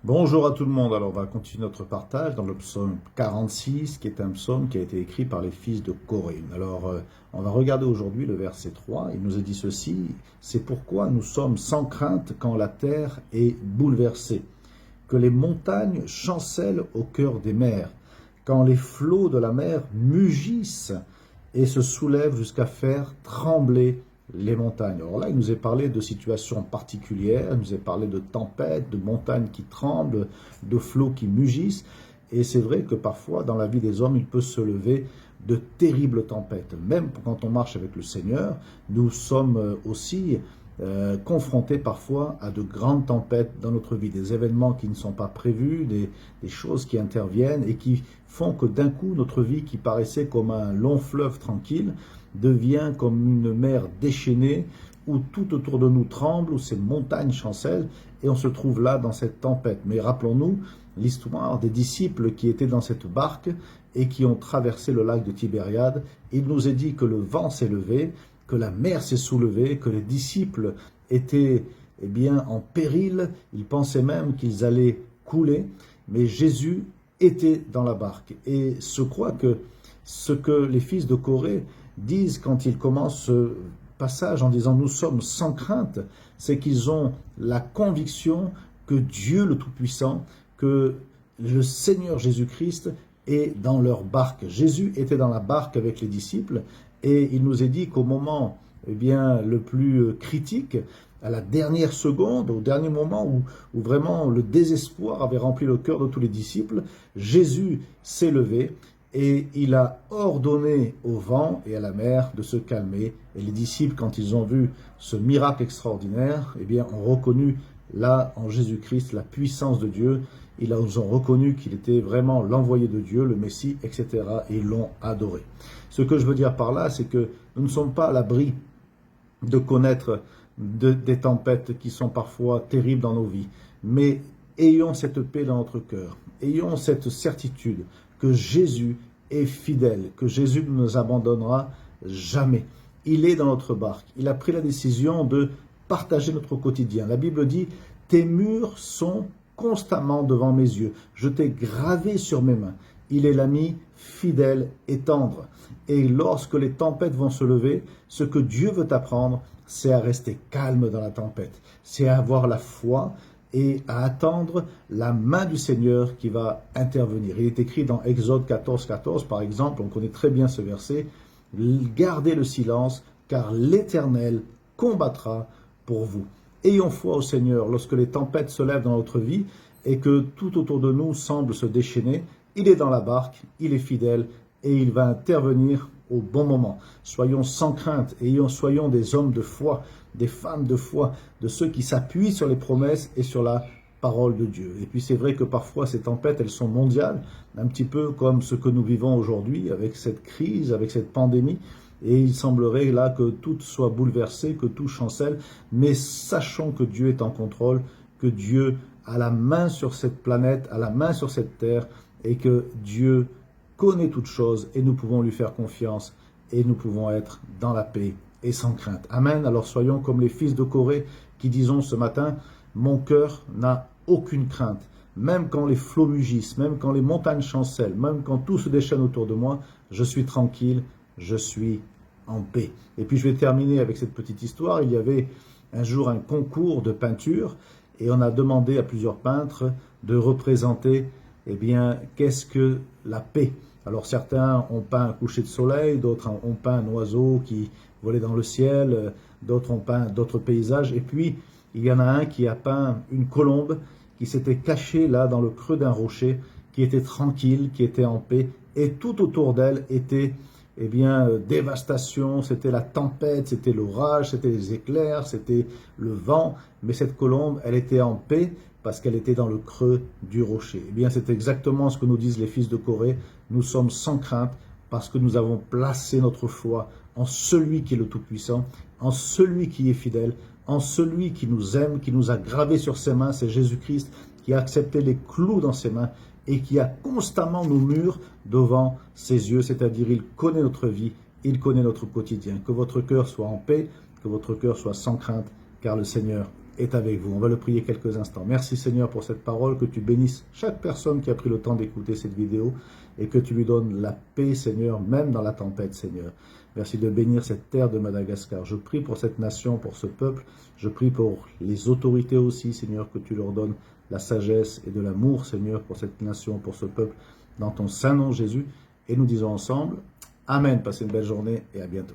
Bonjour à tout le monde. Alors, on va continuer notre partage dans le psaume 46, qui est un psaume qui a été écrit par les fils de Corée. Alors, on va regarder aujourd'hui le verset 3. Il nous est dit ceci: c'est pourquoi nous sommes sans crainte quand la terre est bouleversée, que les montagnes chancellent au cœur des mers, quand les flots de la mer mugissent et se soulèvent jusqu'à faire trembler les montagnes. Alors là, il nous est parlé de situations particulières, il nous est parlé de tempêtes, de montagnes qui tremblent, de flots qui mugissent. Et c'est vrai que parfois, dans la vie des hommes, il peut se lever de terribles tempêtes. Même quand on marche avec le Seigneur, nous sommes aussi confrontés parfois à de grandes tempêtes dans notre vie, des événements qui ne sont pas prévus, des choses qui interviennent et qui font que d'un coup, notre vie qui paraissait comme un long fleuve tranquille devient comme une mer déchaînée où tout autour de nous tremble, où ces montagnes chancellent, et on se trouve là dans cette tempête. Mais rappelons-nous l'histoire des disciples qui étaient dans cette barque et qui ont traversé le lac de Tibériade. Il nous est dit que le vent s'est levé, que la mer s'est soulevée, que les disciples étaient en péril, ils pensaient même qu'ils allaient couler, mais Jésus était dans la barque. Et je crois que ce que les fils de Corée disent quand ils commencent ce passage en disant « nous sommes sans crainte », c'est qu'ils ont la conviction que Dieu le Tout-Puissant, que le Seigneur Jésus-Christ est dans leur barque. Jésus était dans la barque avec les disciples et il nous est dit qu'au moment le plus critique, à la dernière seconde, au dernier moment où vraiment le désespoir avait rempli le cœur de tous les disciples, Jésus s'est levé et il a ordonné au vent et à la mer de se calmer. Et les disciples, quand ils ont vu ce miracle extraordinaire, ont reconnu là en Jésus-Christ la puissance de Dieu. Ils ont reconnu qu'il était vraiment l'envoyé de Dieu, le Messie, etc. Et ils l'ont adoré. Ce que je veux dire par là, c'est que nous ne sommes pas à l'abri de connaître des tempêtes qui sont parfois terribles dans nos vies. Mais ayons cette paix dans notre cœur. Ayons cette certitude que Jésus est fidèle, que Jésus ne nous abandonnera jamais. Il est dans notre barque. Il a pris la décision de partager notre quotidien. La Bible dit « Tes murs sont constamment devant mes yeux. Je t'ai gravé sur mes mains. » Il est l'ami fidèle et tendre. Et lorsque les tempêtes vont se lever, ce que Dieu veut t'apprendre, c'est à rester calme dans la tempête. C'est à avoir la foi et à attendre la main du Seigneur qui va intervenir. Il est écrit dans Exode 14, 14, par exemple, on connaît très bien ce verset, « Gardez le silence, car l'Éternel combattra pour vous. » Ayons foi au Seigneur lorsque les tempêtes se lèvent dans notre vie et que tout autour de nous semble se déchaîner. Il est dans la barque, il est fidèle et il va intervenir au bon moment. Soyons sans crainte et soyons des hommes de foi, des femmes de foi, de ceux qui s'appuient sur les promesses et sur la parole de Dieu. Et puis c'est vrai que parfois ces tempêtes, elles sont mondiales, un petit peu comme ce que nous vivons aujourd'hui avec cette crise, avec cette pandémie. Et il semblerait là que tout soit bouleversé, que tout chancelle, mais sachons que Dieu est en contrôle, que Dieu a la main sur cette planète, a la main sur cette terre, et que Dieu connaît toutes choses et nous pouvons lui faire confiance et nous pouvons être dans la paix et sans crainte. Amen. Alors soyons comme les fils de Corée qui disons ce matin, mon cœur n'a aucune crainte. Même quand les flots mugissent, même quand les montagnes chancellent, même quand tout se déchaîne autour de moi, je suis tranquille, je suis en paix. Et puis je vais terminer avec cette petite histoire. Il y avait un jour un concours de peinture et on a demandé à plusieurs peintres de représenter qu'est-ce que la paix? Alors certains ont peint un coucher de soleil, d'autres ont peint un oiseau qui volait dans le ciel, d'autres ont peint d'autres paysages. Et puis, il y en a un qui a peint une colombe qui s'était cachée là dans le creux d'un rocher, qui était tranquille, qui était en paix. Et tout autour d'elle était dévastation, c'était la tempête, c'était l'orage, c'était les éclairs, c'était le vent. Mais cette colombe, elle était en paix, parce qu'elle était dans le creux du rocher. C'est exactement ce que nous disent les fils de Corée. Nous sommes sans crainte parce que nous avons placé notre foi en celui qui est le Tout-Puissant, en celui qui est fidèle, en celui qui nous aime, qui nous a gravés sur ses mains. C'est Jésus-Christ qui a accepté les clous dans ses mains et qui a constamment nos murs devant ses yeux. C'est-à-dire, il connaît notre vie, il connaît notre quotidien. Que votre cœur soit en paix, que votre cœur soit sans crainte, car le Seigneur est avec vous. On va le prier quelques instants. Merci Seigneur pour cette parole, que tu bénisses chaque personne qui a pris le temps d'écouter cette vidéo et que tu lui donnes la paix, Seigneur, même dans la tempête, Seigneur. Merci de bénir cette terre de Madagascar. Je prie pour cette nation, pour ce peuple. Je prie pour les autorités aussi, Seigneur, que tu leur donnes la sagesse et de l'amour, Seigneur, pour cette nation, pour ce peuple, dans ton saint nom, Jésus. Et nous disons ensemble, Amen. Passez une belle journée et à bientôt.